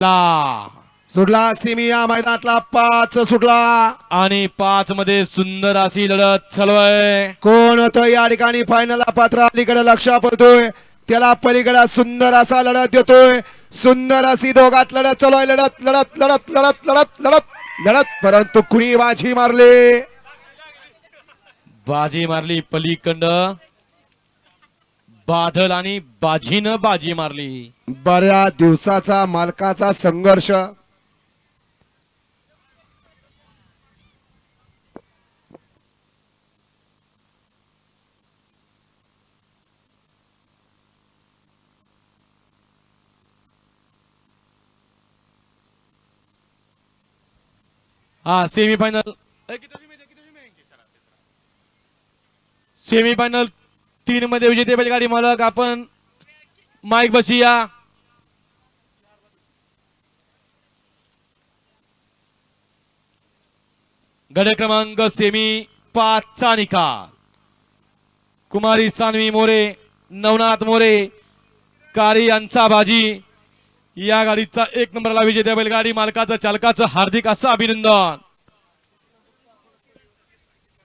ला सुटला सेमी या मैदानातला 5 सुटला आणि 5 मध्ये सुंदर अशी लढत चालू आहे. कोण होतं या ठिकाणी फायनलला पात्र अलीकडे लक्ष पडतोय त्याला पलीकडे सुंदर असा लढत देतोय. सुंदर अशी दोघात लढत चालू आहे. लढत लढत लढत लढत लढत लढत लढत परंतु कुणी बाजी मारली. बाजी मारली पलीकंड बादल आणि बाजीनं बाजी मारली. बऱ्याच दिवसाचा मालकाचा संघर्ष. हा सेमीफायनल सेमीफायनल 3 मध्ये विजेते बैलगाडी मालक आपण माईक बसिया. गड क्रमांक सेमी 5 चा निकाल. कुमारी सानवी मोरे नवनाथ मोरे कारी यांचा बाजी. या गाडीचा 1 नंबरला विजेत्या बैलगाडी मालकाचं चालकाचं हार्दिक असं अभिनंदन.